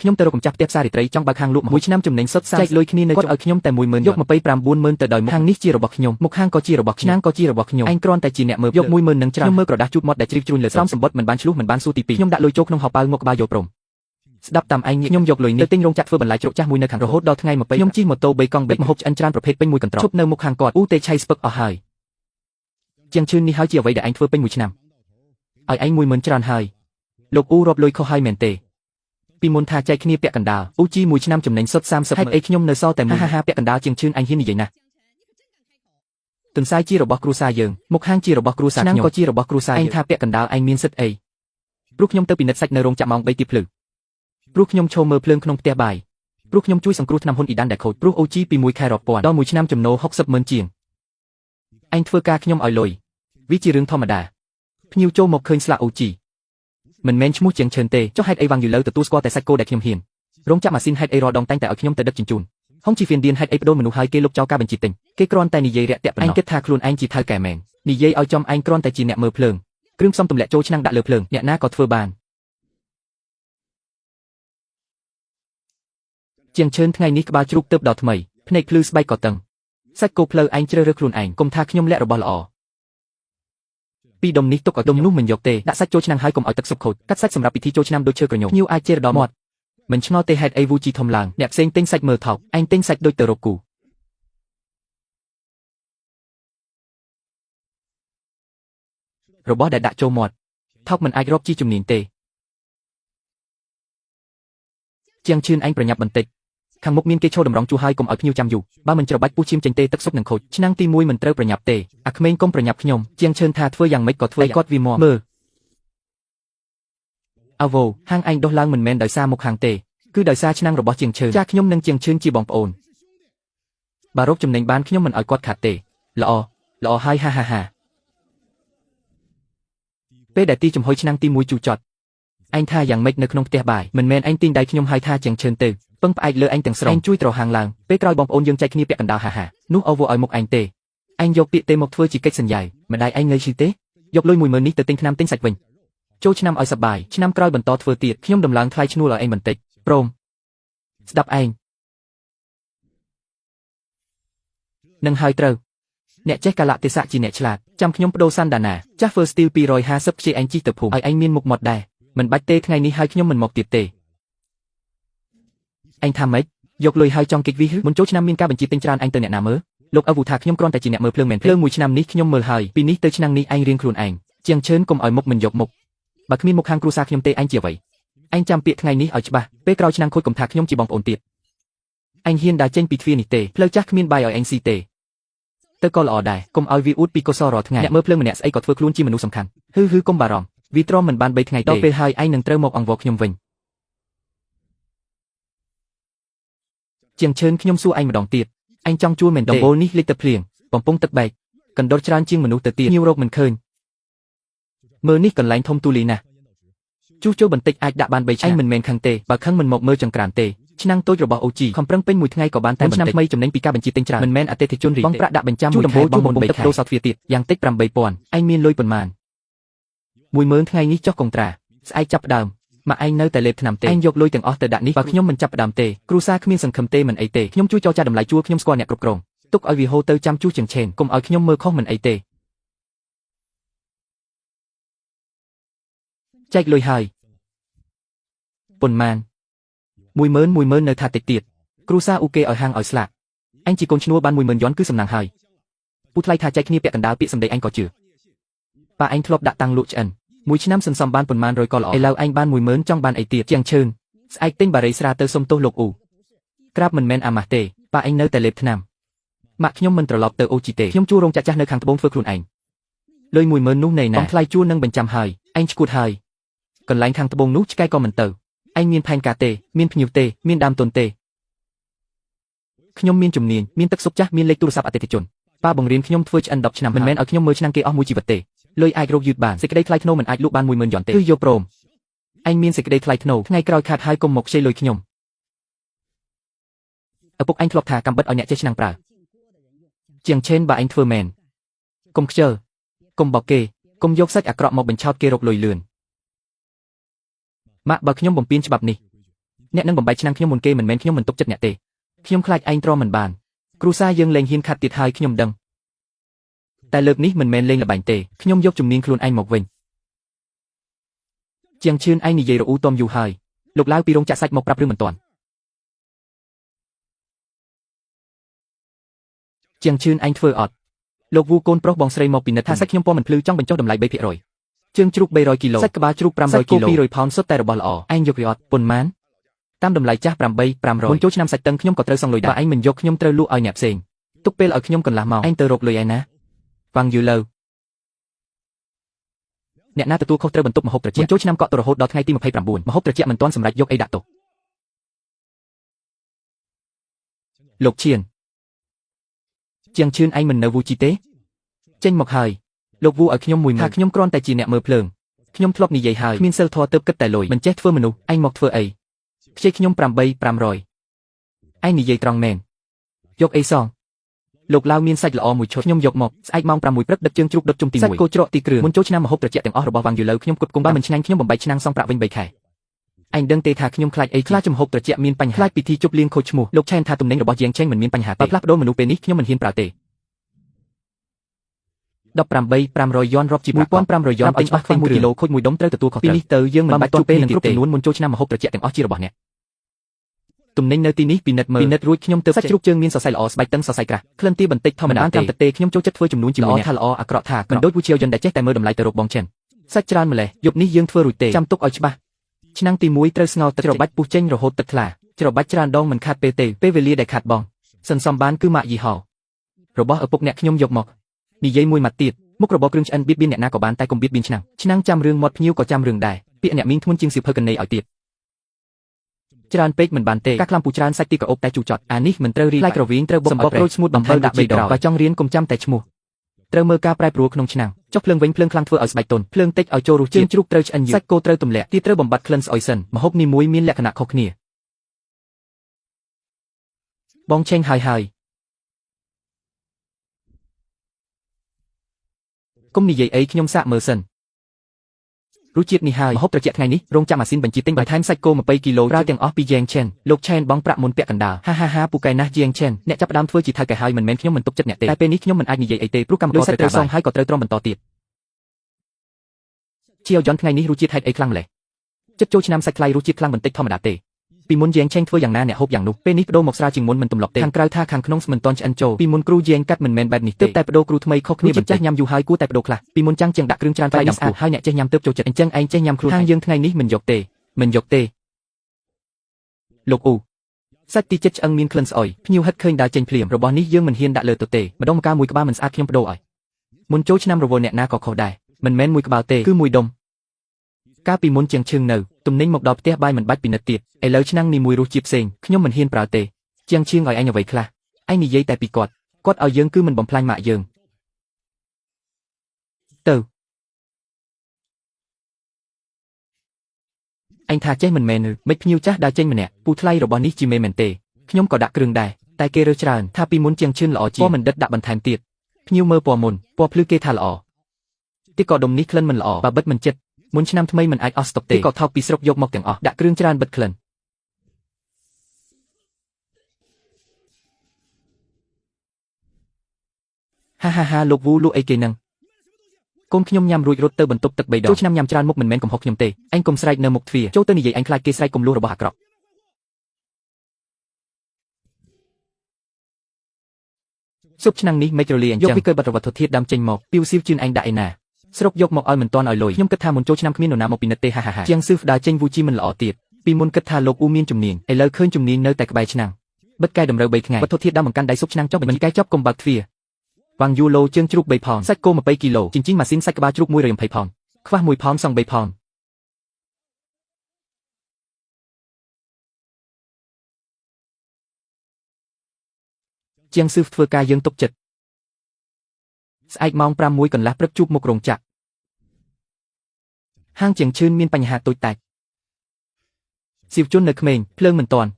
ខ្ញុំទៅរកកម្ចាស់ផ្ទះផ្សាររាត្រីចង់បើកហាងលក់មួយឆ្នាំចំណេញសុទ្ធសាធចែកលុយគ្នានៅគាត់ឲ្យខ្ញុំតែ 10000 យក290000ទៅដោយមុខហាងនេះជារបស់ខ្ញុំមុខហាងក៏ជារបស់ឆ្នាំងក៏ជារបស់ខ្ញុំឯងគ្រាន់តែជាអ្នកមើលយក 10000 នឹងច្រើនខ្ញុំមើលក្រដាស់ជូតមាត់ដែលជ្រីវជ្រួញលើស្រោមសម្បត្តិមិនបានឆ្លុះមិនបានសួរទី2ខ្ញុំដាក់លុយចូលក្នុងហោប៉ៅមកក្បាលយកព្រមស្ដាប់តាមឯងខ្ញុំយកលុយនេះទៅទិញរោងចក្រធ្វើបន្លែជ្រក់ចាស់មួយនៅខាងរហូតដល់ថ្ងៃ20ខ្ញុំជិះម៉ូតូ3កង់បេកម្ហូបឆ្អិនច្រើនប្រភេទពេញមួយកន្ត្រកឈប់នៅមុខខាងគាត់ទេឆៃស្ពឹកអស់ហើយជាងឈឿននេះហើយជាអ្វីដែលឯងធ្វើពេញមួយឆ្នាំឲ្យឯង 10000 ច្រើនហើយលោកអ៊ូរាប់លុយខុសហើយមែនទេពីមុនថាចែកគ្នាពាក់កណ្ដាលអ៊ូជីមួយឆ្នាំចំណេញសុទ្ធ30ហេតុអីខ្ញុំនៅសល់តែ1ហាពាក់កណ្ដាលជាងឈឿនអញហ៊ាននិយាយណាទន្សាយជារបស់គ្រួសារយើងមុខហាងជារបស់គ្រួសារខ្ញុំក៏ជារបស់គ្រួសារឯងថាពាក់កណ្ដាលឯងមានសិទ្ធិអីព្រោះខ្ញុំទៅពិនិត្យសាច់នៅរោងចក្រម៉ោង 3 ទីភ្លឺព្រោះខ្ញុំឈរមើលភ្លើងក្នុងផ្ទះបាយព្រោះខ្ញុំជួយសង្គ្រោះថ្នាំហ៊ុនអ៊ីដានដែលខូចព្រោះអូជីពី1ខែរាប់ពាន់ដល់1ឆ្នាំចំណូល600000ជាងឯងធ្វើការខ្ញុំឲ្យលុយវាជារឿងធម្មតាភ្ញៀវចូលមកឃើញស្លាកអូជីមិនមែនឈ្មោះជាងឈឿនទេចុះហេតុអីវ៉ាងយូឡូទទួលស្គាល់តែសាច់គោដែលខ្ញុំហ៊ានរោងចក្រម៉ាស៊ីនហេតុអីរដងតែងតែឲ្យខ្ញុំទៅដឹកជញ្ជូនហុងជីហ្វៀនឌៀនហេតុអីបដូរមនុស្សឲ្យគេលុបចោលការបញ្ជីទិញគេគ្រាន់តែនិយាយរាក់ទាក់ប៉ុណ្ណោះឯងគិតថាខ្លួនឯងជាថៅកែមែននិយាយឲ្យចំឯងគ្រាន់តែជាអ្នកមើលភ្លើងគ្រឿងផ្សំទម្លាក់ចូលឆ្នាំងដាក់លើភ្លើងអ្នកណាក៏ធ្វើបានជាងឈឿនថ្ងៃនេះក្បាលជ្រូកទៅដល់ថ្មីភ្នែកភ្លឺស្បែកក៏តឹងសាច់គោភ្លើឯងជ្រើសរើសខ្លួនឯងកុំថាខ្ញុំលាក់របស់ល្អពីដុំនេះទុកឲ្យដុំនោះមិនយកទេដាក់សាច់ចូលឆ្នាំងហើយកុំឲ្យទឹកស៊ុបខូចកាត់សាច់សម្រាប់ពិធីចូលឆ្នាំដូចឈើក្រញូភ្ញៀវអាចជេរដល់មាត់មិនឆ្ងល់ទេហេតុអីវូជីធំឡើងអ្នកផ្សេងទិញសាច់មើលថោកឯងទិញសាច់ដូចទៅរកគូរបស់ដែលដាក់ចូលមាត់ថោកមិនអាចរកជាជំនាញទេជាងឈឿនឯងប្រញាប់បន្តិចខាងមុខមានគេឈរតម្រង់ជួរហើយកុំឲ្យភ្ញៀវចាំយូរបើមិនច្របាច់ពុះឈាមចេញទេទឹកស៊ុបនឹងខូចឆ្នាំងទី1មិនត្រូវប្រញាប់ទេអាក្មេងកុំប្រញាប់ខ្ញុំជាងឈឿនថាធ្វើយ៉ាងម៉េចក៏ធ្វើគាត់វាមកមើលអវ៉ូហាងឯងដុះឡើងមិនមែនដោយសារមុខហាងទេគឺដោយសារឆ្នាំងរបស់ជាងឈឿនចាខ្ញុំនិងជាងឈឿនជាបងប្អូនបើរកចំណេញបានខ្ញុំមិនឲ្យគាត់ខាតទេល្អហើយហាពេលដែលទីចំហុយឆ្នាំងទី1ជូរចត់ឯងថាយ៉ាងម៉េចនៅក្នុងផ្ទះបាយមិនមែនឯងទាញដៃខ្ញុំហើយថាជាងឈឿនទៅពឹងផ្អែកលើឯងទាំងស្រុងឯងជួយត្រហាងឡើងពេលក្រោយបងប្អូនយើងចែកគ្នាពាក់កណ្ដាលហានោះអូវឲ្យមុខឯងទេឯងយកពាក្យទេមកធ្វើជាកិច្ចសន្យាម្ដាយឯងងើយឈីទេយកលុយ 10000 នេះទៅទិញថ្នាំទិញសាច់វិញចូលឆ្នាំឲ្យសប្បាយឆ្នាំក្រោយបន្តធ្វើទៀតខ្ញុំដំឡើងថ្លៃឈ្នួលឲ្យឯងបន្តិចព្រមស្ដាប់ឯងនឹងហើយត្រូវអ្នកចេះកាលៈទេសៈជាអ្នកឆ្លាតចាំខ្ញុំបដូរសាន់ដាណាចាស់ First Steel 250ខ្ជិះឯងជីទៅភូមិឲ្យឯងមានមុខមាត់ដែរមិនបាច់ទេថ្ងៃនេះហើយខ្ញុំមិនមកទៀតទេឯងថាម៉េចយកលុយហើយចង់គេចវិហមុនចូលឆ្នាំមានការបញ្ជាទិញច្រើនឯងទៅអ្នកណាមើលលោកអវូថាខ្ញុំគ្រាន់តែជាអ្នកមើលភ្លើងមែនភ្លើងមួយឆ្នាំនេះខ្ញុំមើលហើយពីនេះទៅឆ្នាំនេះឯងរៀងខ្លួនឯងជាងឈឿនកុំឲ្យមុខមិនយកមុខបើគ្មានមុខខាងគ្រួសារខ្ញុំទេឯងជាអ្វីឯងចាំពាក្យថ្ងៃនេះឲ្យច្បាស់ពេលក្រោយឆ្នាំខូចកុំថាខ្ញុំជាបងប្អូនទៀតឯងហ៊ានដើរចេញពីទ្វារនេះទេផ្លូវចាស់គ្មានបាយឲ្យឯងស៊ីទេទៅក៏ល្អដែរកុំឲ្យវាអួតពីកុសលរាល់ថ្ងៃអ្នកមើលភ្លើងម្នាក់ស្អីក៏ធ្វើខ្លួនជាមនុស្សសំខាន់កុំបារម្ភវាទ្រាំមិនបាន3ថ្ងៃទេដល់ពេលហើយឯងនឹងត្រូវមកអង្វរខ្ញុំវិញជាងឈឿនខ្ញុំសួរឯងម្ដងទៀតឯងចង់ជួលមែនទេដំបូលនេះលេខទឹកភ្លៀងបំពង់ទឹកបែកកណ្ដុរច្រើនជាងមនុស្សទៅទៀតញៀវរកមិនឃើញមើលនេះកន្លែងធំទូលីណាស់ជួសជុលបន្តិចអាចដាក់បាន3ឆ្នាំឯងមិនមែនខឹងទេបើខឹងមិនមកមើលចង្ក្រានទេឆ្នាំងតូចរបស់អូជីខំប្រឹងពេញមួយថ្ងៃក៏បានតែឆ្នាំថ្មីចំណេញពីការបញ្ជាទិញច្រើនមិនមែនអតិថិជនរីកបងប្រាក់ដាក់បញ្ចាំមួយខែបងបំពេញទឹកដូរសោតទ្វារទៀតយ៉ាងតិច 8000ឯងមានលុយប៉ុន្មាន10000ថ្ងៃនេះចុះកុងត្រាស្អែកចាប់ផ្ដើមមកឯងនៅតែលេបថ្នាំទេឯងយកលុយទាំងអស់ទៅដាក់នេះបើខ្ញុំមិនចាប់ផ្ដើមទេគ្រូសាគ្មានសង្ឃឹមទេមិនអីទេខ្ញុំជួយចរចាតម្លៃជួលខ្ញុំស្គាល់អ្នកគ្រប់គ្រងទុកឲ្យវាហូរទៅចាំជួសជាងឆេនកុំឲ្យខ្ញុំមើលខុសមិនអីទេចែកលុយហើយប៉ុន្មាន10000នៅថាតិចទៀតគ្រូសាអ៊ូគេឲ្យហាងឲ្យស្លាកអញជាកូនឈ្នួលបាន10000យ៉នគឺសំណាងហើយពូថ្លៃថាចែកគ្នាពាក់កណ្ដាលពាក្យសម្ដីអញក៏ជឿប៉ាអញធ្លាប់ដាក់តាំងលក់ឆ្អិនមួយឆ្នាំសន្សំបានប៉ុន្មានរយក៏ល្អឥឡូវអញបាន10000ចង់បានអីទៀតជាងឈឿនស្អែកទិញបារីស្រាទៅសុំទោសលោកអ៊ូក្រាបមិនមែនអាម៉ាស់ទេប៉ាអញនៅតែលេបថ្នាំម៉ាក់ខ្ញុំមិនត្រឡប់ទៅអូជីទេខ្ញុំជួលរោងចក្រចាស់នៅខាងត្បូងធ្វើខ្លួនឯងលុយ10000នោះណែណាបងថ្លៃជួលនឹងបញ្ចាំហើយអញឈួតហើយកន្លែងខាងត្បូងនោះឆ្កែក៏មិនទៅឯងមានផែនការទេមានភ្ញៀវទេមានដើមទុនទេខ្ញុំមានជំនាញមានទឹកស៊ុបចាស់មានលេខទូរស័ព្ទអតិថិជនប៉ាបង្រៀនខ្ញុំធ្វើឆ្អិន10ឆ្នាំមិនមែនឲ្យខ្ញុំមើលឆ្នាំងគេអស់មួយជីវិតទេលុយអាចរកយឺតបានសេចក្តីថ្លៃថ្នូរមិនអាចលក់បាន10000យ៉នទេគឺយកព្រមឯងមានសេចក្តីថ្លៃថ្នូរថ្ងៃក្រោយខាតហើយកុំមកខ្ចីលុយខ្ញុំឪពុកឯងធ្លាប់ថាកំបិតឲ្យអ្នកចេះឆ្នាំងប្រើជាងឆេនបើឯងធ្វើមែនកុំខ្ជិលកុំបោកគេកុំយកសាច់អាក្រក់មកបញ្ឆោតគេរកលុយលឿនម៉ាក់បើខ្ញុំបំពេញច្បាប់នេះ អ្នកនឹងបំបែកឆ្នាំងខ្ញុំមុនគេមិនមែនខ្ញុំមិនទុកចិត្តអ្នកទេខ្ញុំខ្លាចឯងទ្រាំមិនបានគ្រូសាយើងលេងហ៊ានខាត់ទៀតហើយខ្ញុំដឹងតែលើកនេះមិនមែនលេងល្បែងទេខ្ញុំយកជំនាញខ្លួនឯងមកវិញជាងឈឿនឯងនិយាយរអ៊ូតមយូរហើយលោកឡាវពីរោងចាក់សាច់មកប្រាប់រឿងមិនទាន់ជាងឈឿនឯងធ្វើអត់លោកវូកូនប្រុសបងស្រីមកពិនិត្យថាសាច់ខ្ញុំពណ៌មិនភ្លឺចង់បញ្ចុះតម្លៃ 3% ជើងជ្រូក300គីឡូសាច់ក្បាលជ្រូក500គីឡូ200ផោនសុទ្ធតែរបស់ល្អឯងយកវាអត់ប៉ុន្មានតាមតម្លៃចាស់8500មុនចូលឆ្នាំសាច់តឹងខ្ញុំក៏ត្រូវសងលុយដែរបើឯងមិនយកខ្ញុំត្រូវលក់ឲ្យអ្នកផ្សេងទុកពេលឲ្យខ្ញុំកន្លះម៉ោងឯងទៅរកលុយឯណាវ៉ាងយូឡូអ្នកណាទទួលខុសត្រូវបន្ទប់ម្ហូបត្រជាក់មុនចូលឆ្នាំកក់ទៅរហូតដល់ថ្ងៃទី29ម្ហូបត្រជាក់មិនទាន់សម្រេចយកអីដាក់ទុកលោកឈៀនជាងឈឿនឯងមិននៅវូជីទេចេញមកហើយលោកវូឲ្យខ្ញុំមួយថាខ្ញុំគ្រាន់តែជាអ្នកមើលភ្លើងខ្ញុំធ្លាប់និយាយហើយគ្មានសិលធម៌ទៅគិតតែលុយមិនចេះធ្វើមនុស្សឯងមកធ្វើអីខ្ចីខ្ញុំ8500ឯងនិយាយត្រង់មែនយកអីសងលោកឡាវមានសាច់ល្អមួយឈុតខ្ញុំយកមកស្អែកម៉ោង6ព្រឹកដឹកជើងជ្រូកដុតជុំទី1សាច់គោច្រកទីគ្រឿងមុនចូលឆ្នាំម្ហូបត្រជាក់ទាំងអស់របស់វ៉ាងយូឡូខ្ញុំគប់គង់បើមិនឆ្ងាញ់ខ្ញុំបំបែកឆ្នាំងសងប្រាក់វិញ3ខែឯងដឹងទេថាខ្ញុំខ្លាចអីខ្លាចចំហុកត្រជាក់មានបញ្ហាខ្លាចពិធីជប់លៀងខូចឈ្មោះលោកឆែនថាទំនិញរបស់ជាងឆេងមិនមានបញ្ហាទេបើផ្លាស់ប្ដូរមនុស្សពេលនេះខ្ញុំមិនហ៊ានប្រើទេ18500យន់រាប់ជា1500យន់ទិញអស់1គីឡូខូច1ដុំត្រូវទទួលខុសត្រូវពីនេះទៅយើងមិនបាច់ជួបពេលនឹងគ្រប់ចំនួនមុនចូលឆ្នាំម្ហូបត្រជាក់ទាំងអស់ជារបស់អ្នកទំនិញនៅទីនេះពិនិត្យមើលពិនិត្យរួចខ្ញុំទៅសាច់ជ្រូកជើងមានសរសៃល្អស្បែកតឹងសរសៃក្រាស់ក្លិនទីបន្តិចធម្មតាតាមទឹកទេខ្ញុំចូលចិត្តធ្វើចំនួនជាមួយអ្នកថាល្អអាក្រក់ថាមិនដូចវូជាយន្តដែលចេះតែមើលតម្លៃទៅរកបងចិនសាច់ច្រើនម្លេះយប់នេះយើងធ្វើរួចទេចាំទុកឲ្យច្បាស់ឆ្នាំងទី1ត្រូវស្ងោរទឹកច្របាច់ពុះចេញរហូតទឹកថ្លាច្របាច់ច្រើនដងមិនខាតពេលទេពេលវេលាដែលខាតបងសន្សំបានគឺម៉ាកយីហោរបស់ឪពុកអ្នកខ្ញុំយកមកនិយាយមួយម៉ាត់ទៀតមុខរបរគ្រឿងឆ្អិនបៀតបៀនអ្នកណាក៏បានតែកុំបៀតបៀនឆ្នាំងចាំរឿងមាត់ភ្ញៀវក៏ចាំរឿងដែរពាក្យអ្នកមីងធ្ងន់ជាងសៀវភៅកណេឲ្យទៀតច្រើនពេកមិនបានទេការខ្លាំពូច្រើនសាច់ទីក្រអូបតែជូរចត់អានេះមិនត្រូវរីផ្លែក្រវីងត្រូវបុកសម្បកក្រូចស្ងួតបំផិលដាក់3ដងបើចង់រៀនកុំចាំតែឈ្មោះត្រូវមើលការប្រែប្រួលក្នុងឆ្នាំងចុះភ្លើងវិញភ្លើងខ្លាំងធ្វើឲ្យស្បែកទន់ភ្លើងតិចឲ្យចូលរសជាតិជ្រូកត្រូវឆ្អិនយឺតសាច់គោត្រូវទម្លាក់ទីត្រូវបំបត្តិក្លិនស្អុយសិនម្ហូបនីមួយមានលក្ខណៈខុសគ្នាបងឆេងហើយកុំនិយាយអីខ្ញុំសាកមើលសិនរសជាតិនេះហើយម្ហូបត្រជាក់ថ្ងៃនេះរោងចក្រម៉ាស៊ីនបញ្ជាទិញបន្ថែមសាច់គោ20គីឡូប្រើទាំងអស់ពីយ៉េងឆេនលោកឆេនបងប្រាក់មុនពាក់កណ្ដាលហាពូកែណាស់យ៉េងឆេនអ្នកចាប់ផ្ដើមធ្វើជាថៅកែហើយមិនមែនខ្ញុំមិនទុកចិត្តអ្នកទេតែពេលនេះខ្ញុំមិនអាចនិយាយអីទេព្រោះកម្មករត្រូវសងហើយក៏ត្រូវទ្រាំបន្តទៀតជាយន្តថ្ងៃនេះរសជាតិហេតុអីខ្លាំងម្ល៉េះចិត្តចូលឆ្នាំសាច់ខ្លាយរសជាតិខ្លាំងបន្តិចធម្មតាទេពីមុនយ៉េងឆេងធ្វើយ៉ាងណាអ្នកហូបយ៉ាងនោះពេលនេះបដូរមកស្រាជាងមុនមិនទម្លាប់ទេខាងក្រៅថាខាងក្នុងមិនតន់ឆ្អិនចូលពីមុនគ្រូយ៉េងកាត់មិនមែនបែបនេះទេតែបដូរគ្រូថ្មីខុសគ្នាបន្តិចញ៉ាំយូរហើយគួរតែបដូរខ្លះពីមុនចាំងជាងដាក់គ្រឿងច្រើនតែស្អាតហើយអ្នកចេះញ៉ាំទៅចូលចិត្តអញ្ចឹងឯងចេះញ៉ាំខ្លួនខាងយើងថ្ងៃនេះមិនយកទេលោកអ៊ូសាច់ទីចិត្តឆ្អឹងមានក្លិនស្អុយភ្ញៀវហិតឃើញដើរចេញភ្លាមរបស់នេះយើងមិនហ៊ានដាក់លើទៅទេម្ដងម្កាលមួយក្បាលមិនស្អាតខ្ញុំបដូរឲ្យមុនចូលឆ្នាំរវល់អ្នកណាក៏ខុសដែរមិនមែនមួយក្បាលទេគឺមួយដុំកាលពីមុនជាងឈឹងនៅទំនិញមកដល់ផ្ទះបាយមិនបាច់ពិនិត្យទៀតឥឡូវឆ្នាំងនេះមួយរសជាតិផ្សេងខ្ញុំមិនហ៊ានប្រើទេជាងឈៀងឲ្យអញអ្វីខ្លះឯងនិយាយតែពីគាត់ឲ្យយើងគឺមិនបំផ្លាញម៉ាក់យើងទៅអញថាចេះមិនមែនឬមិនភ្ញៀវចាស់ដើរចេញម្នាក់ពូថ្លៃរបស់នេះជាមេមែនទេខ្ញុំក៏ដាក់គ្រឿងដែរតែគេរើសច្រើនថាពីមុនជាងឈឿនល្អជាងពណ៌មិនដិតដាក់បន្ថែមទៀតភ្ញៀវមើលពណ៌មុនពណ៌ភ្លឺគេថាល្អទីក៏ដុំនេះក្លិនមិនល្អបើបិទមិនចិត្តមុនឆ្នាំថ្មីមិនអាចអស់ស្តុកទេក៏ថោកពីស្រុកយកមកទាំងអស់ដាក់គ្រឿងច្រើនបិទក្លិនហាលោកវូលក់អីគេនឹងកូនខ្ញុំញ៉ាំរួចរត់ទៅបន្ទប់ទឹក3ដងចូលឆ្នាំញ៉ាំច្រើនមុខមិនមែនកំហុសខ្ញុំទេអញកុំស្រែកនៅមុខទ្វារចូលទៅនិយាយអញខ្លាចគេស្រែកកុំលួសរបស់អាក្រក់ស៊ុបឆ្នាំងនេះមិនរលាអញ្ចឹងយកពីកើបិទវត្ថុធាតុដើមចេញមកពីវស៊ីវជឿនឯងដាក់ឯណាស្រុកយកមកឲ្យមិនទាន់ឲ្យលុយខ្ញុំគិតថាមុនចូលឆ្នាំគ្មាននរណាមកពិនិត្យទេជាងស៊ឺដើរចេញវូជីមិនល្អទៀតពីមុនគិតថាលោកអ៊ូមានជំនាញឥឡូវឃើញជំនាញនៅតែក្បែរឆ្នាំងបិទកែតម្រូវ3ថ្ងៃវត្ថុធាតុដើមបង្កាន់ដៃស៊ុបឆ្នាំងចុះមិនកែចប់កុំបើកទ្វារវ៉ាងយូឡូជើងជ្រូក3ផោនសាច់គោ20គីឡូចិញ្ចីម៉ាស៊ីនសាច់ក្បាលជ្រូក120ផោនខ្វះ1ផោនសង់3ផោនជាងស៊ឺធ្វើការយើងទុកចិត្តស្អែកម៉ោង5:01កន្លះព្រឹកជួបមុខរោងចក្រហាងជាងឈឿនមានបញ្ហាតូចតាចសៀវជន់នៅក្មេងភ្លើងមិនទាន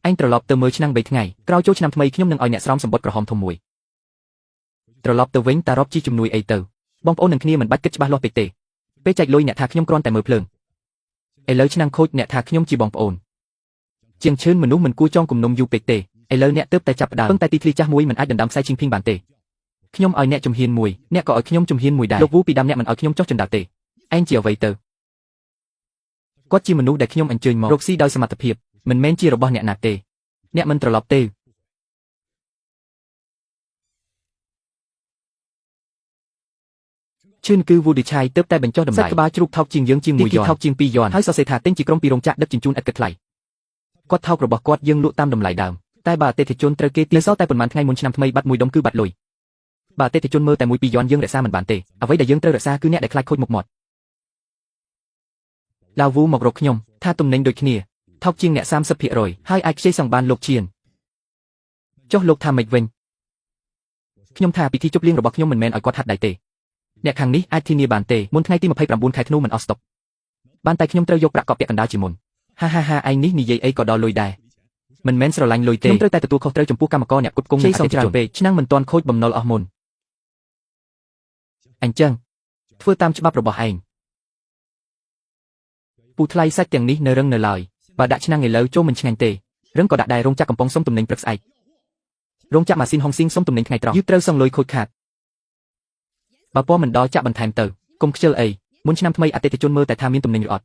់អញត្រឡប់ទៅមើលឆ្នាំង3ថ្ងៃក្រោយចូលឆ្នាំថ្មីខ្ញុំនឹងឲ្យអ្នកស្រោមសម្បត្តិក្រហមធំមួយត្រឡប់ទៅវិញតារ៉ប់ជីជំនួយអីទៅបងប្អូននឹងគ្នាមិនបាច់គិតច្បាស់លាស់ពេកទេពេលចែកលុយអ្នកថាខ្ញុំគ្រាន់តែមើលភ្លើងឥឡូវឆ្នាំងខូចអ្នកថាខ្ញុំជាបងប្អូន ជាងឈឿនមនុស្សមិនគួរចងគំនុំយូរពេកទេឥឡូវអ្នកទើបតែចាប់ផ្ដើមប៉ុន្តែទីធ្លាចាស់មួយមិនអាចដណ្ដើមខ្សែជីងភីងបានទេខ្ញុំឲ្យអ្នកជំហានមួយអ្នកក៏ឲ្យខ្ញុំជំហានមួយដែរលោកវូពីដើមអ្នកមិនឲ្យខ្ញុំចុះចណ្ដាទេឯងជាអ្វីទៅគាត់ជាមនុស្សដែលខ្ញុំអញ្ជើញមករកស៊ីដោយសមត្ថភាពមិនមែនជារបស់អ្នកណាទេអ្នកមិនត្រឡប់ទេឈឿនគឺវូឌីឆៃទើបតែបញ្ចុះតម្លៃសាច់ក្បាលជ្រូកថោកជាងយើងជាង1យន់ថោកជាង2យន់ហើយសរសេរថាទិញជាក្រុមពីរោងចក្រដឹកជញ្ជូនឥតគិតថ្លៃគាត់ថោករបស់គាត់យើងលក់តាមតម្លៃដើមតែបើអតិថិជនត្រូវគេទារសល់តែប៉ុន្មានថ្ងៃមុនឆ្នាំថ្មីបាត់មួយដុំគឺបាត់លុយបើអតិថិជនមើលតែ1-2យន់យើងរក្សាមិនបានទេអ្វីដែលយើងត្រូវរក្សាគឺអ្នកដែលខ្លាចខូចមុខមាត់ឡាវវូមករកខ្ញុំថាទំនិញដូចគ្នាថោកជាងអ្នក 30% ហើយអាចខ្ចីសងបានលោកឈៀនចុះលោកថាម៉េចវិញខ្ញុំថាពិធីជប់លៀងរបស់ខ្ញុំមិនមែនឲ្យគាត់ហាត់ដៃទេអ្នកខាងនេះអាចធានាបានទេមុនថ្ងៃទី29ខែធ្នូមិនអស់ស្តុកបានតែខ្ញុំត្រូវយកប្រាក់កក់ពាក់កណ្ដាលជាមុនហាឯងនេះនិយាយអីក៏ដល់លុយដែរមិនមែនស្រឡាញ់លុយទេខ្ញុំត្រូវតែទទួលខុសត្រូវចំពោះកម្មករអ្នកគ្រប់គ្រងនិងអតិថិជនពេកឆ្នាំមិនទាន់ខូចបំណុលអស់មុនអញ្ចឹងធ្វើតាមច្បាប់របស់ឯងពូថ្លៃសាច់ទាំងនេះនៅរឹងនៅឡើយបើដាក់ឆ្នាំងឥឡូវចូលមិនឆ្ងាញ់ទេរឹងក៏ដាក់ដែររោងចក្រកំប៉ុងសុំទំនិញព្រឹកស្អែករោងចក្រម៉ាស៊ីនហុងស៊ីងសុំទំនិញថ្ងៃត្រង់យឺតត្រូវសងលុយខូចខាតបើពណ៌មិនដល់ចាក់បន្ថែមទៅកុំខ្ជិលអីមុនឆ្នាំថ្មីអតិថិជនមើលតែថាមានទំនិញឬអត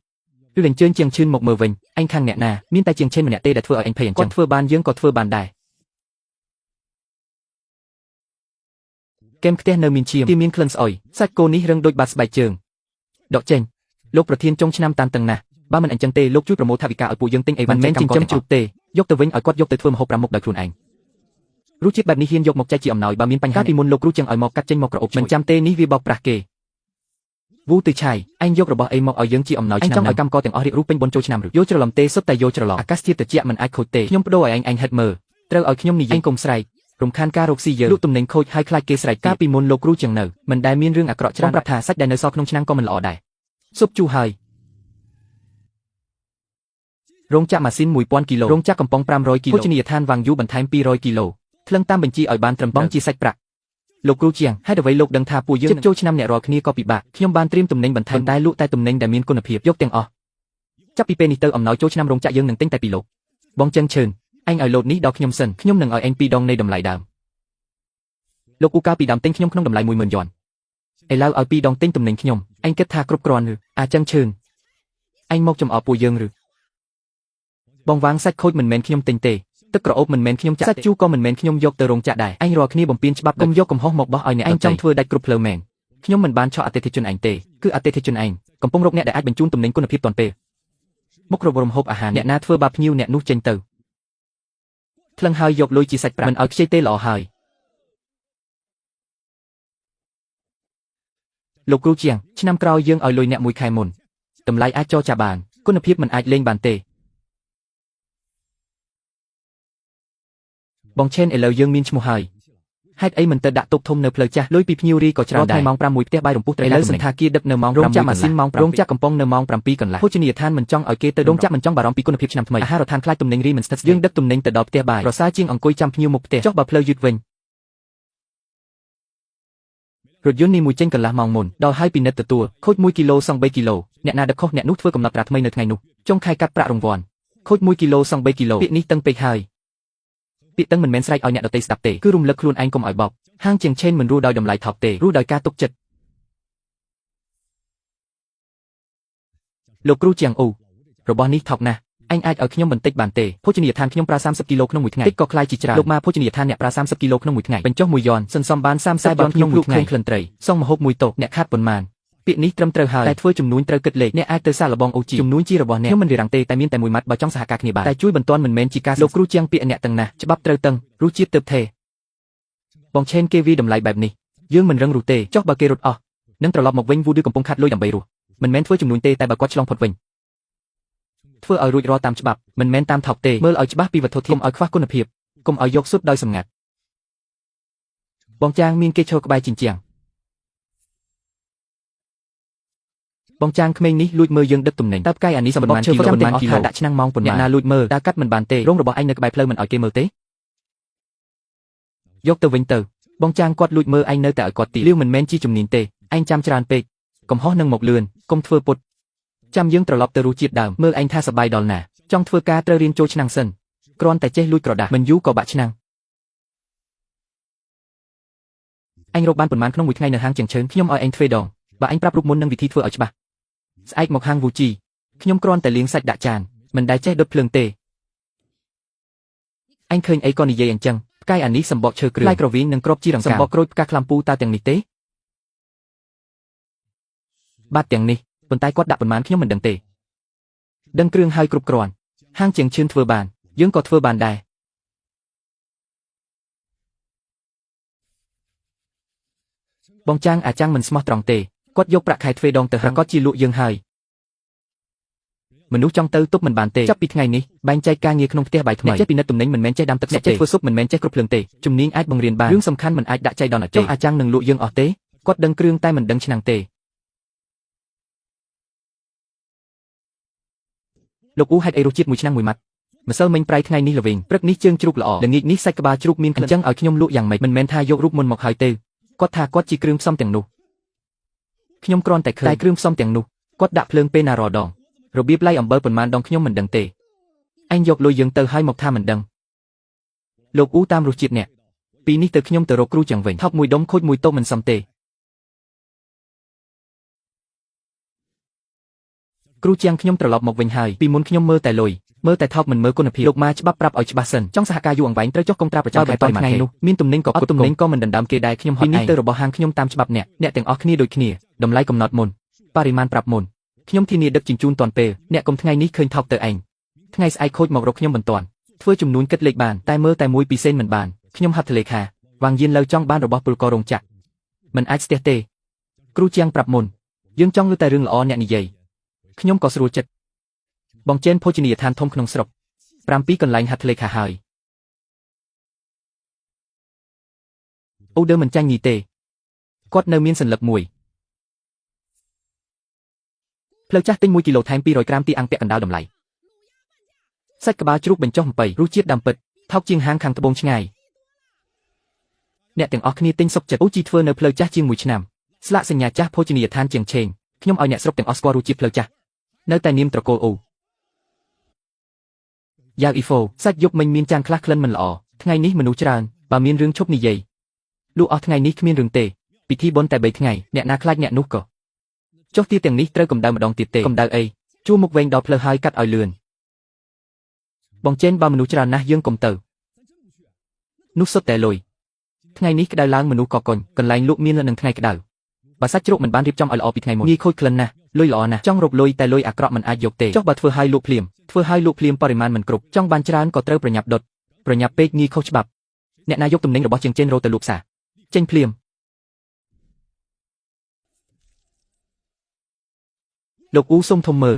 ់ឬអញ្ជើញជាងឈឿនមកមើលវិញឯងខាងអ្នកណាមានតែជាងឈិនម្នាក់ទេដែលធ្វើឲ្យឯងភ័យអញ្ចឹងគាត់ធ្វើបានយើងក៏ធ្វើបានដែរគែមខ្ទះនៅមានឈាមទីមានក្លិនស្អុយសាច់គោនេះរឹងដូចបាតស្បែកជើងដកចេញលោកប្រធានចុងឆ្នាំតានតឹងណាស់បើមិនអញ្ចឹងទេលោកជួយប្រមូលថវិកាឲ្យពួកយើងទិញអីវ៉ាន់មិនមែនចិញ្ចឹមជ្រូកទេយកទៅវិញឲ្យគាត់យកទៅធ្វើម្ហូប5មុខដោយខ្លួនឯងរសជាតិបែបនេះហ៊ានយកមកចែកជាអំណោយបើមានបញ្ហាពីមុនលោកគ្រូចឹងឲ្យមកកាត់ចេញមកក្រអូបមិនចាំទេនេះវាបោកប្រាស់គេវូទិឆៃឯងយកររបស់អីមកឲ្យយើងជាអំណោយឆ្នាំឲ្យកម្មករទាំងអស់រៀបរូបពេញបុណ្យចូលឆ្នាំឬយកច្រឡំទេសុទ្ធតែយកច្រឡំអាកាសធាតុត្រជាក់មិនអាចខូចទេខ្ញុំបដូរឲ្យឯងហិតមើលត្រូវឲ្យខ្ញុំនិយាយកុំស្រែករំខានការរកស៊ីយើងលក់ទំនិញខូចហើយខ្លាចគេស្រែកកាលពីមុនលោកគ្រូចឹងនៅមិនដែលមានរឿងអាក្រក់ច្រើនប្រាប់ថាសាច់ដែលនៅសល់ក្នុងឆ្នាំងក៏មិនល្អដែរស៊ុបជូរហើយរោងចក្រម៉ាស៊ីន1000គីឡូរោងចក្រកំប៉ុង500គីឡូភោជនីយដ្ឋានវ៉ាងយូបន្ថែម200គីឡូថ្លឹងតាមបញ្ជីឲ្យបានត្រឹមត្រូវជាសាច់ប្រាក់លោកគ្រូជាងហេតុអ្វីលោកដឹងថាពួកយើងចិត្តចូលឆ្នាំអ្នករាល់គ្នាក៏ពិបាកខ្ញុំបានត្រៀមទំនិញបន្ថែមតែលក់តែទំនិញដែលមានគុណភាពយកទាំងអស់ចាប់ពីពេលនេះទៅអំណោយចូលឆ្នាំរោងចក្រយើងនឹងទិញតែពីលោកបងចឹងឈឿនឯងឲ្យលោតនេះដល់ខ្ញុំសិនខ្ញុំនឹងឲ្យឯង2ដងនៃតម្លៃដើមលោកគូកាលពីដើមទិញខ្ញុំក្នុងតម្លៃ10000យន់ឥឡូវឲ្យ2ដងទិញទំនិញខ្ញុំឯងគិតថាគ្រប់គ្រាន់ឬអាចឹងឈឿនឯងមកចំអល់ពួកយើងឬបងវាងសាច់ខូចមិនមែនខ្ញុំទិញទេទឹកក្រអូបមិនមែនខ្ញុំចាក់សាច់ជូរក៏មិនមែនខ្ញុំយកទៅរោងចក្រដែរឯងរាល់គ្នាបំពេញច្បាប់កុំយកកំហុសមកបោះឲ្យអ្នកឯងចង់ធ្វើដាច់គ្រប់ផ្លូវមែនខ្ញុំមិនបានឆក់អតិថិជនឯងទេគឺអតិថិជនឯងកំពុងរកអ្នកដែលអាចបញ្ជូនទំនិញគុណភាពទាន់ពេលមុខរបរម្ហូបអាហារអ្នកណាធ្វើបាបភ្ញៀវអ្នកនោះចេញទៅថ្លឹងហើយយកលុយជាសាច់ប្រាក់មិនឲ្យខ្ចីទេល្អហើយលោកគ្រូជាងឆ្នាំក្រោយយើងឲ្យលុយអ្នក1ខែមុនតម្លៃអាចចរចាបានគុណភាពមិនអាចលេងបានទេបងឆេនឥឡូវយើងមានឈ្មោះហើយហេតុអីមិនទៅដាក់តុកធំនៅផ្លូវចាស់លុយពីភ្ញៀវរីក៏ច្រើនដែរម៉ោង6ផ្ទះបាយរំពុះត្រូវឥឡូវសន្តាគារដឹកនៅម៉ោង6រោងចក្រម៉ាស៊ីនម៉ោង5រោងចក្រកំប៉ុងនៅម៉ោង7កន្លះភោជនីយដ្ឋានមិនចង់ឲ្យគេទៅរោងចក្រមិនចង់បារម្ភពីគុណភាពឆ្នាំថ្មីអាហារដ្ឋានខ្លាចទំនិញរីមិនស្ថិតយើងដឹកទំនិញទៅដល់ផ្ទះបាយប្រសើរជាងអង្គុយចាំភ្ញៀវមុខផ្ទះចុះបើផ្លូវយឺតវិញរថយន្តនេះមួយចេញកន្លះម៉ោងមុនដល់ហើយពិនិត្យទទួលខូច1គីឡូសង់3គីឡូអ្នកណាដឹកខុសអ្នកនោះធ្វើកំណត់ត្រាថ្មីនៅថ្ងៃនោះចុងខែកាត់ប្រាក់រង្វាន់ខូច1គីឡូសង់3គីឡូពាក្យនេះតឹងពេកហើយពាក្យតឹងមិនមែនស្រែកឲ្យអ្នកដទៃស្ដាប់ទេគឺរំលឹកខ្លួនឯងកុំឲ្យបោកហាងជាងឆេនមិនរស់ដោយតម្លៃថោកទេរស់ដោយការទុកចិត្តលោកគ្រូជាងអូរបស់នេះថោកណាស់ឯងអាចឲ្យខ្ញុំបន្តិចបានទេភោជនីយដ្ឋានខ្ញុំប្រើ30គីឡូក្នុងមួយថ្ងៃតិចក៏ខ្លាយជាច្រើនលោកមកភោជនីយដ្ឋានអ្នកប្រើ30គីឡូក្នុងមួយថ្ងៃបញ្ចុះ1យន់សន្សំបាន30យន់ក្នុងមួយថ្ងៃក្លិនត្រីសងម្ហូបមួយតុអ្នកខាត់ប៉ុន្មានពាក្យនេះត្រឹមត្រូវហើយតែធ្វើចំនួនត្រូវគិតលេខអ្នកអាចទៅសាកល្បងអូជីចំនួនជារបស់អ្នកខ្ញុំមិនរារាំងទេតែមានតែមួយម៉ាត់បើចង់សហការគ្នាបានតែជួយបន្ទាន់មិនមែនជាការលោកគ្រូជាងពាក្យអ្នកទាំងណាច្បាប់ត្រូវតឹងរសជាតិទើបថេបងឆេនគេវាតម្លៃបែបនេះយើងមិនរឹងរូសទេចុះបើគេរត់អស់នឹងត្រឡប់មកវិញវូឌឺកំពុងខាត់លុយដើម្បីរស់មិនមែនធ្វើចំនួនទេតែបើគាត់ឆ្លងផុតវិញធ្វើឲ្យរួចរាល់តាមច្បាប់មិនមែនតាមថោកទេមើលឲ្យច្បាស់ពីវត្ថុធាតុកុំឲ្យខ្វះគុណភាពកុំឲ្យយកសុទ្ធដោយសម្ងាត់បងចាងមានគេឈរក្បែរជញ្ជាំងបងចាងក្មេងនេះលួចមើលយើងដឹកទំនិញតើផ្កាយអានេះសម្បត្តិគីឡូប៉ុន្មានគីឡូដាក់ឆ្នាំងម៉ោងប៉ុន្មានអ្នកណាលួចមើលតើកាត់មិនបានទេរោងរបស់ឯងនៅក្បែរផ្លូវមិនឲ្យគេមើលទេយកទៅវិញទៅបងចាងគាត់លួចមើលឯងនៅតែឲ្យគាត់ទីលាវមិនមែនជាជំនាញទេឯងចាំច្រើនពេកកំហុសនឹងមកលឿនកុំធ្វើពុតចាំយើងត្រឡប់ទៅរសជាតិដើមមើលឯងថាសប្បាយដល់ណា ចង់ធ្វើការត្រូវរៀនចូលឆ្នាំងសិនគ្រាន់តែចេះលួចក្រដាសមិនយូរក៏បាក់ឆ្នាំងអញរកបានប៉ុន្មានក្នុងមួយថ្ងៃនៅហាងជាងឈើខ្ញុំឲ្យអញធ្វើដងបើអញប្រាប់រូបមន្តនិងវិធីធ្វើឲ្យច្បាស់ស្អែកមកហាងវូជីខ្ញុំគ្រាន់តែលាងសាច់ដាក់ចានមិនដែលចេះដុតភ្លើងទេអញឃើញអីក៏និយាយអញ្ចឹងផ្កាយអានេះសម្បកឈើគ្រឿងផ្លែក្រវីងនិងគ្រាប់ជីរង្កាសម្បកក្រូចផ្កាក្លាំពូតើទាំងនេះទេបាទទាំងនេះប៉ុន្តែគាត់ដាក់ប៉ុន្មានខ្ញុំមិនដឹងទេដឹងគ្រឿងហើយគ្រប់គ្រាន់ហាងជាងឈឿនធ្វើបានយើងក៏ធ្វើបានដែរបងចាងអាចាំងមិនស្មោះត្រង់ទេគាត់យកប្រាក់ខែទ្វេដងទៅប្រកាសជាលក់យើងហើយមនុស្សចង់ទៅទប់មិនបានទេចាប់ពីថ្ងៃនេះបែងចែកការងារក្នុងផ្ទះបាយថ្មីចេះពិនិត្យទំនិញមិនមែនចេះដាំទឹកសុបទេចេះធ្វើស៊ុបមិនមែនចេះគ្រប់ភ្លើងទេជំនាញអាចបង្រៀនបានរឿងសំខាន់មិនអាចដាក់ចៃដន្យអត់ទេចុះអាចាំងនឹងលក់យើងអស់ទេគាត់ដឹងគ្រឿងតែមិនដឹងឆ្នាំងទេលោកអ៊ូហេតុអីរសជាតិមួយឆ្នាំងមួយម៉ាត់ម្សិលមិញប្រៃថ្ងៃនេះល្វីងព្រឹកនេះជើងជ្រូកល្អល្ងាចនេះសាច់ក្បាលជ្រូកមានក្លិនអញ្ចឹងឲ្យខ្ញុំលក់យ៉ាងម៉េចមិនមែនថាយករូបមុនមកហើយទេគាត់ថាគាត់ជាគ្រឿងផ្សំទាំងនោះខ្ញុំគ្រាន់តែឃើញតែគ្រឿងផ្សំទាំងនោះគាត់ដាក់ភ្លើងពេលណារដងរបៀបឡៃអំបិលប៉ុន្មានដងខ្ញុំមិនដឹងទេអញយកលុយយើងទៅហើយមកថាមិនដឹងលោកអ៊ូតាមរសជាតិអ្នកពីនេះទៅខ្ញុំទៅរកគ្រូចាំងវិញថប់មួយដុំខូចមួយតូបមិនសមទេគ្រូជាងខ្ញុំត្រឡប់មកវិញហើយពីមុនខ្ញុំមើលតែលុយមើលតែថប់មិនមើលគុណភាពលោកម៉ាច្បាប់ប្រាប់ឲ្យច្បាស់សិនចង់សហការយូរអង្វែងត្រូវចុះកុងត្រាប្រចាំខែប៉ុន្មានថ្ងៃនោះមានទំនិញក៏ទំនិញក៏មិនដណ្ដើមគេដែរខ្ញុំហត់ឯងពីនេះទៅរបស់ហាងខ្ញុំតាមច្បាប់អ្នកទាំងអស់គ្នាដូចគ្នាតម្លៃកំណត់មុនបរិមាណប្រាប់មុនខ្ញុំធានាដឹកជញ្ជូនទាន់ពេលអ្នកកុំថ្ងៃនេះឃើញថោកទៅឯងថ្ងៃស្អែកខូចមករកខ្ញុំមិនទាន់ធ្វើចំនួនគិតលេខបានតែមើលតែមួយពីសេនមិនបានខ្ញុំហាត់ទលេខាវាងយានលើចង់បានរបស់ពលកររោងចក្រមិនអាចស្ទះទេគ្រូជាងប្រាប់មុនយើងចង់លើតែរឿងល្អអ្នកនិយាយខ្ញុំក៏ស្រួលចិត្តបងជេនភោជនីយដ្ឋានធំក្នុងស្រុក7កន្លែងហាត់ទលេខាហើយអូដឺមិនចាញ់ញីទេគាត់នៅមានសញ្ញាមួយផ្លូវចាស់ទិញ1គីឡូថែម200ក្រាមទីអាំងពាក់កណ្ដាលតម្លៃសាច់ក្បាលជ្រូកបញ្ចុះ8រសជាតិដើមពិតថោកជាងហាងខាងត្បូងឆ្ងាយអ្នកទាំងអស់គ្នាទិញសុខចិត្តអូជីធ្វើនៅផ្លូវចាស់ជាង1ឆ្នាំស្លាកសញ្ញាចាស់ភោជនីយដ្ឋានជាងឆេងខ្ញុំឲ្យអ្នកស្រុកទាំងអស់ស្គាល់រសជាតិផ្លូវចាស់នៅតែនាមត្រកូលអូយ៉ាវអ៊ីហ្វូសាច់យប់មិញមានចានខ្លះក្លិនមិនល្អថ្ងៃនេះមនុស្សច្រើនបើមានរឿងឈប់និយាយលក់អស់ថ្ងៃនេះគ្មានរឿងទេពិធីបុណ្យតែ3ថ្ងៃអ្នកណាខ្លាចអ្នកនោះក៏ចុះទាទាំងនេះត្រូវកម្ដៅម្ដងទៀតទេកម្ដៅអីជួមុខវែងដល់ផ្លូវហើយកាត់ឲ្យលឿនបងចេនបើមនុស្សច្រើនណាស់យើងកុំទៅនោះសុទ្ធតែលុយថ្ងៃនេះក្ដៅឡើងមនុស្សក៏កុញកន្លែងលក់មាននៅនឹងថ្ងៃក្ដៅបើសាច់ជ្រូកមិនបានរៀបចំឲ្យល្អពីថ្ងៃមុនងាយខូចក្លិនណាស់លុយល្អណាស់ចង់រកលុយតែលុយអាក្រក់មិនអាចយកទេចុះបើធ្វើឲ្យលក់ភ្លាមបរិមាណមិនគ្រប់ចង់បានច្រើនក៏ត្រូវប្រញាប់ដុតប្រញាប់ពេកងាយខុសច្បាប់អ្នកណាយកទំនិញរបស់ជាងចេនរោទៅលក់ផ្សារចេញភ្លាមលោកអ៊ូសុំធំមើល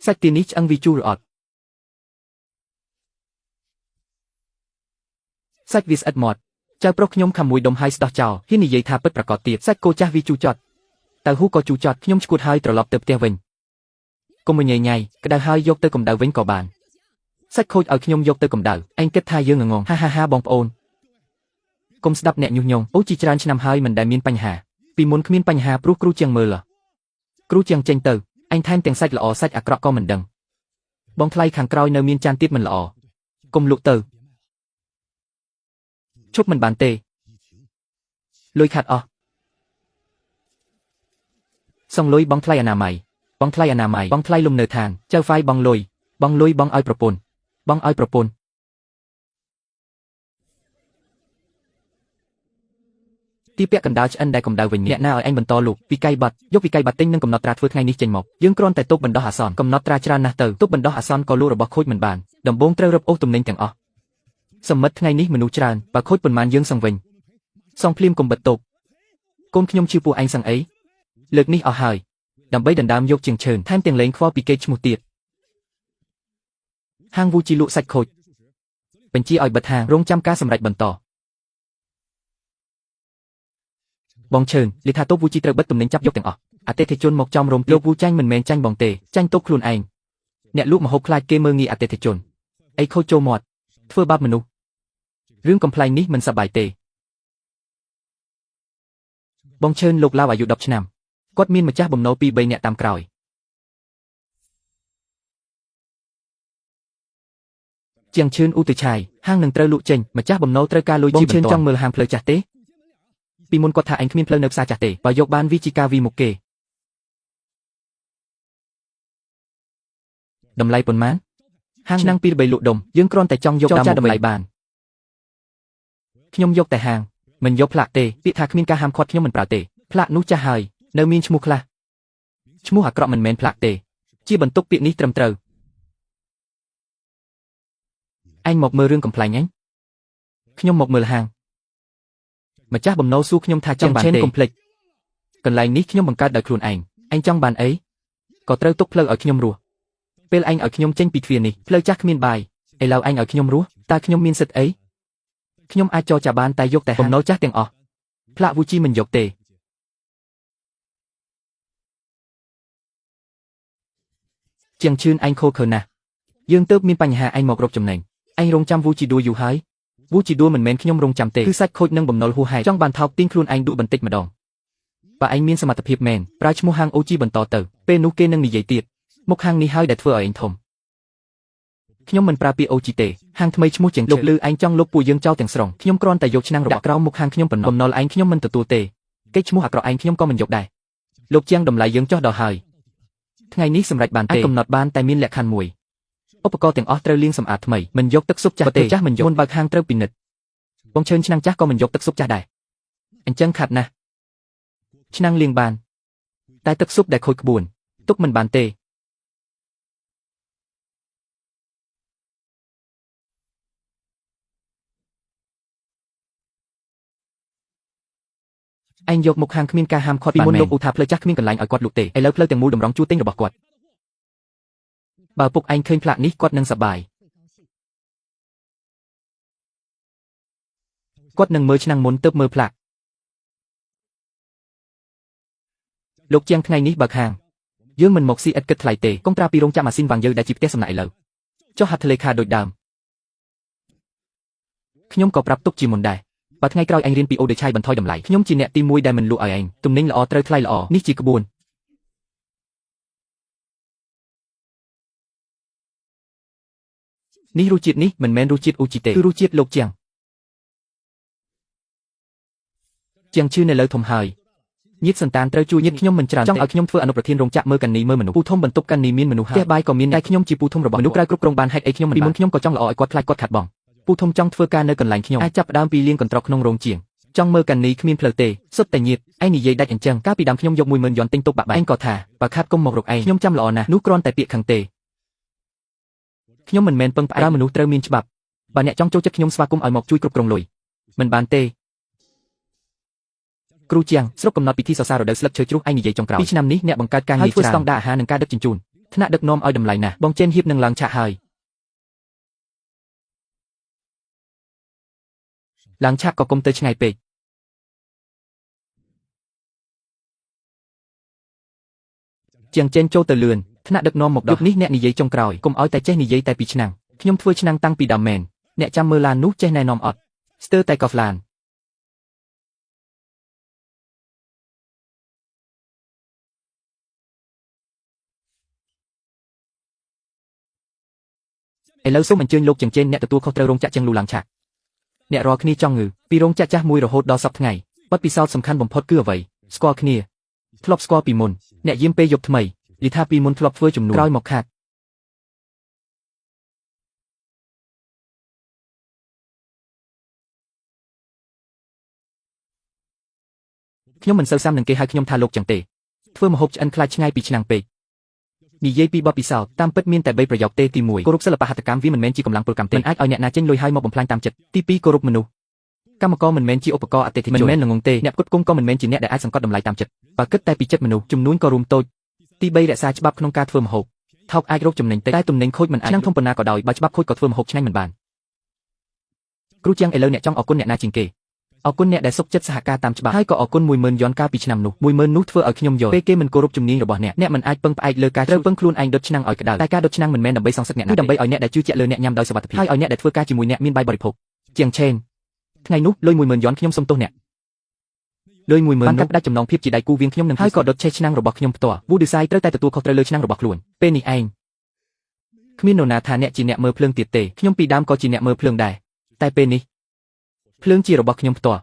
សាច់ទានេះឆ្អឹងវីជូរអត់សាច់វាស្អិតមាត់ចៅប្រុសខ្ញុំខំមួយដុំហើយស្ដោះចោលហ៊ាននិយាយថាពិតប្រាកដទៀតសាច់គោចាស់វីជូចត់តើហ៊ូក៏ជូចត់ខ្ញុំឈួតហើយត្រឡប់ទៅផ្ទះវិញកុំញ៉ៃញ៉ៃក្តៅហើយយកទៅកម្ដៅវិញក៏បានសាច់ខូចឲ្យខ្ញុំយកទៅកម្ដៅឯងគិតថាយើងងងហាបងប្អូនកុំស្ដាប់អ្នកញុះញង់អូជីច្រើនឆ្នាំហើយមិនដែលមានបញ្ហាពីមុនគ្មានបញ្ហាព្រោះគ្រូជាងមើលគ្រូជាងចេញទៅអញថែមទាំងសាច់ល្អសាច់អាក្រក់ក៏មិនដឹងបងថ្លៃខាងក្រោយនៅមានចានទៀតមិនល្អកុំលក់ទៅឈប់មិនបានទេលុយខាត់អស់សងលុយបងថ្លៃអនាម័យបងថ្លៃលំនៅឋានចៅហ្វាយបងលុយបងឲ្យប្រពន្ធទីពាក់កណ្ដាលឆ្អិនដែលកម្ដៅវិញអ្នកណាឲ្យអញបន្តលក់វិក័យប័ត្រយកវិក័យប័ត្រទិញនិងកំណត់ត្រាធ្វើថ្ងៃនេះចេញមកយើងគ្រាន់តែទុកបណ្ដោះអាសន្នកំណត់ត្រាច្រើនណាស់ទៅទុកបណ្ដោះអាសន្នក៏លក់របស់ខូចមិនបានដំបូងត្រូវរឹបអូសទំនិញទាំងអស់សមិទ្ធថ្ងៃនេះមនុស្សច្រើនបើខូចប៉ុន្មានយើងសងវិញសងភ្លាមកុំបិទតូបកូនខ្ញុំជឿពួកឯងសឹងអីលើកនេះអស់ហើយដើម្បីដណ្ដើមយកជាងឈើថែមទាំងលេងខ្វល់ពីគេឈ្មោះទៀតហាងវូជីលក់សាច់ខូចបញ្ជាឲ្យបិទហាងរងចាំការសម្រេចបន្តបងឈើលេខាតូបវូជីត្រូវបិទទំនិញចាប់យកទាំងអស់អតិថិជនមកចំរោមលោកវូចាញ់មិនមែនចាញ់បងទេចាញ់តូបខ្លួនឯងអ្នកលក់ម្ហូបខ្លាចគេមើងងាយអតិថិជនអីខូចចូលមាត់ធ្វើបាបមនុស្សរឿងកំ pl ែងនេះមិនសប្បាយទេបងឈើលោកឡាវអាយុ10ឆ្នាំគាត់មានម្ចាស់បំណុល2-3នាក់តាមក្រោយ ជាងឈឿនឧទិឆាយហាងនឹងត្រូវលក់ចេញម្ចាស់បំណុលត្រូវការលុយជាបន្តបងឈឿនចង់មើលហាងផ្លូវចាស់ទេពីមុនគាត់ថាឯងគ្មានផ្លូវនៅផ្សារចាស់ទេបើយកបានវាជាការវីមុខគេតម្លៃប៉ុន្មានហាងឆ្នាំង2 3លក់ដុំយើងគ្រាន់តែចង់យកតាមតម្លៃបានខ្ញុំយកតែហាងមិនយកផ្លាកទេពាក្យថាគ្មានការហាមឃាត់ខ្ញុំមិនប្រើទេផ្លាកនោះចាស់ហើយនៅមានឈ្មោះខ្លះឈ្មោះអាក្រក់មិនមែនផ្លាកទេជាបន្ទុកពាក្យនេះត្រឹមត្រូវអញមកមើលរឿងកំ pl ែងអញខ្ញុំមកមើលហាងម្ចាស់បំណុលសួរខ្ញុំថាចង់បានទេកុំភ្លេចកន្លែងនេះខ្ញុំបង្កើតដោយខ្លួនឯងអញចង់បានអីក៏ត្រូវទុកផ្លូវឲ្យខ្ញុំរស់ពេលអញឲ្យខ្ញុំចេញពីទ្វារនេះផ្លូវចាស់គ្មានបាយឥឡូវអញឲ្យខ្ញុំរស់តើខ្ញុំមានសិទ្ធិអីខ្ញុំអាចចរចាបានតែយកតែបំណុលចាស់ទាំងអស់ផ្លាកវូជីមិនយកទេជាងឈឿនអញខូខើណាស់យើងទៅមានបញ្ហាអញមករកចំណេញអញរងចាំវូជីដួយូរហើយវូជីដួមិនមែនខ្ញុំរងចាំទេគឺសាច់ខូចនឹងបំណុលហួសហេតុចង់បានថោកទាញខ្លួនឯងដួបន្តិចម្ដងបើឯងមានសមត្ថភាពមែនប្រើឈ្មោះហាងអូជីបន្តទៅពេលនោះគេនឹងនិយាយទៀតមុខហាងនេះហើយដែលធ្វើឲ្យឯងធំខ្ញុំមិនប្រើពាក្យអូជីទេហាងថ្មីឈ្មោះជាងលោកលឺឯងចង់លុបពួកយើងចោលទាំងស្រុងខ្ញុំគ្រាន់តែយកឆ្នាំងរបស់ក្រោមមុខហាងខ្ញុំប៉ុណ្ណោះបំណុលឯងខ្ញុំមិនទទួលទេគេឈ្មោះអាក្រក់ឯងខ្ញុំក៏មិនយកដែរលោកជាងតម្លៃយើងចោះដល់ហើយថ្ងៃនេះសម្រេចបានទេកំណត់បានតែមានលក្ខខណ្ឌមួយឧបករណ៍ទាំងអស់ត្រូវលាងសម្អាតថ្មីមិនយកទឹកស៊ុបចាស់ទេចាស់មិនយកមុនបើកហាងត្រូវពិនិត្យបងឈើឆ្នាំងចាស់ក៏មិនយកទឹកស៊ុបចាស់ដែរអញ្ចឹងខាត់ណាស់ឆ្នាំងលាងបានតែទឹកស៊ុបដែលខូចក្បួនទុកមិនបានទេឯងយកមុខហាងគ្មានការហាមឃាត់ពីមុនលោកឧថាផ្លូវចាស់គ្មានកន្លែងឲ្យគាត់លក់ទេឥឡូវផ្លូវទាំងមូលតម្រង់ជួរទិញរបស់គាត់បើពុកឯងឃើញផ្លាកនេះគាត់នឹងសប្បាយគាត់នឹងមើលឆ្នាំងមុនទៅមើលផ្លាកលោកជាងថ្ងៃនេះបើកហាងយើងមិនមកស៊ីឥតគិតថ្លៃទេកុំត្រាពីរោងចក្រម៉ាស៊ីនវាងយើងដែលជាផ្ទះសំណាក់ឥឡូវចុះហាត់ធ្លេខាដូចដើមខ្ញុំក៏ប្រាប់ទុកជាមុនដែរបើថ្ងៃក្រោយឯងរៀនពីអូដេឆៃបន្ថយតម្លៃខ្ញុំជាអ្នកទី1ដែលមិនលក់ឲ្យឯងទំនិញល្អត្រូវថ្លៃល្អនេះជាក្បួននេះរសជាតិនេះមិនមែនរសជាតិអូជីទេគឺរសជាតិលោកជាងឈឿននៅលើធំហើយញាតិសន្តានត្រូវជួយញាតិខ្ញុំមិនច្រើនចង់ឲ្យខ្ញុំធ្វើអនុប្រធានរោងចក្រមើលកានីមើលមនុស្សពូធំបន្ទប់កានីមានមនុស្សហើយផ្ទះបាយក៏មានតែខ្ញុំជាពូធំរបស់មនុស្សក្រៅគ្រប់គ្រងបានហេតុអីខ្ញុំមិនពីមុនខ្ញុំក៏ចង់ល្អឲ្យគាត់ខ្លាចគាត់ខាត់បងពូធំចង់ធ្វើការនៅកន្លែងខ្ញុំអាចចាប់ផ្ដើមពីលាងកន្ត្រកក្នុងរោងជាងចង់មើលកានីគ្មានផ្លូវទេសុទ្ធតែញាតិឯងនិយាយដាច់អញ្ចឹងកាលពីដើមខ្ញុំយក 10000 យន់ទិញទុកបាក់បែកឯងក៏ថាបើខាត់គុំមករកឯងខ្ញុំចាំល្អណាស់នោះគ្រាន់តែពាក្យខឹងទេខ្ញុំមិនមែនពឹងផ្អែកមនុស្សត្រូវមានច្បាប់បើអ្នកចង់ចូលចិត្តខ្ញុំស្វាគមន៍ឲ្យមកជួយគ្រប់គ្រងលុយមិនបានទេគ្រូជាងស្រុកកំណត់ពិធីសរសើររដូវស្លឹកឈើជ្រុះឯងនិយាយចុងក្រោយ2ឆ្នាំនេះអ្នកបង្កើតការងារធ្វើស្តង់ដារអាហារនិងការដឹកជញ្ជូនថ្នាក់ដឹកនាំឲ្យតម្លៃណាស់បងចេនហៀបនឹងឡើងឆាកហើយឡើងឆាកក៏គុំទៅឆ្ងាយពេកជាងចេញចូលទៅលឿនថ្នាក់ដឹកនាំមកដល់នេះអ្នកនិយាយចុងក្រោយកុំឲ្យតែចេះនិយាយតែពីឆ្នាំងខ្ញុំធ្វើឆ្នាំងតាំងពីដើមមែនអ្នកចាំមើលឡាននោះចេះណែនាំអត់ស្ទើរតែកោហ្វឡានឥឡូវសូមអញ្ជើញលោកជាងចេនអ្នកទទួលខុសត្រូវរោងចក្រជាងលូឡើងឆាកអ្នករាល់គ្នាចង់ងើពីរោងចក្រចាស់មួយរហូតដល់សប្តាហ៍ថ្ងៃបទពិសោធន៍សំខាន់បំផុតគឺអ្វីស្គាល់គ្នាធ្លាប់ស្គាល់ពីមុនអ្នកយាមពេលយប់ថ្មីនិយាយថាពីមុនធ្លាប់ធ្វើជំនួសក្រោយមកខាតខ្ញុំមិនសូវសាមនឹងគេហៅខ្ញុំថាលោកចឹងទេធ្វើម្ហូបឆ្អិនខ្លាចឆ្ងាយពីឆ្នាំងពេកនិយាយពីបទពិសោធន៍តាមពិតមានតែ3ប្រយោគទេទី1គោរពសិល្បៈហត្ថកម្មវាមិនមែនជាកម្លាំងពលកម្មទេមិនអាចឲ្យអ្នកណាចេញលុយហើយមកបំផ្លាញតាមចិត្តទី2គោរពមនុស្សកម្មករមិនមែនជាឧបករណ៍អតិថិជនមិនមែនល្ងងទេអ្នកផ្គត់ផ្គង់ក៏មិនមែនជាអ្នកដែលអាចសង្កត់តម្លៃតាមចិត្តបើគិតតែពីចិត្តមនុស្សចំនួនក៏រួមតូចទី3រក្សាច្បាប់ក្នុងការធ្វើម្ហូបថោកអាចរកចំណេញតិចតែទំនិញខូចមិនអាចឆ្នាំងធំប៉ុណ្ណាក៏ដោយបើច្បាប់ខូចក៏ធ្វើម្ហូបឆ្ងាញ់មិនបានគ្រូជាងឥឡូវអ្នកចង់អរគុណអ្នកណាជាងគេអរគុណអ្នកដែលសុខចិត្តសហការតាមច្បាប់ហើយក៏អរគុណ 10000 យន់កាលពីឆ្នាំនោះ 10000 នោះធ្វើឲ្យខ្ញុំយល់ពេលគេមិនគោរពជំនាញរបស់អ្នកមិនអាចពឹងផ្អែកលើការត្រូវពឹងខ្លួនឯងដុតឆ្នាំងឲ្យក្តៅតែការដុតឆ្នាំងមិនមែនដើម្បីសងសឹកអ្នកណាគឺដើម្បីឲ្យអ្នកដែលជឿជាក់លើអ្នកញ៉ាំដោយសុវត្ថិភាពហើយឲ្យអ្នកដែលធ្វើការជាមួយអ្នកមានបាយបរិភោគជាងឆេនថ្ងៃនោះលុយ 10000 យន់ខ្ញុំសុំទោសអ្នកលុយ 10000 បានកាត់ផ្ដាច់ចំណងភាពជាដៃគូវាងខ្ញុំនឹងហើយក៏ដុតឆេះឆ្នាំងរបស់ខ្ញុំផ្ទាល់ Wood Design ត្រូវតែទទួលខុសត្រូវលើឆ្នាំងរបស់ខ្លួនពេលនេះឯង គ្មាននរណាថាអ្នកជាអ្នកមើលភ្លើងទៀតទេខ្ញុំពីដើមក៏ជាអ្នកមើលភ្លើងដែរតែពេលនេះភ្លើងជារបស់ខ្ញុំផ្ទាល់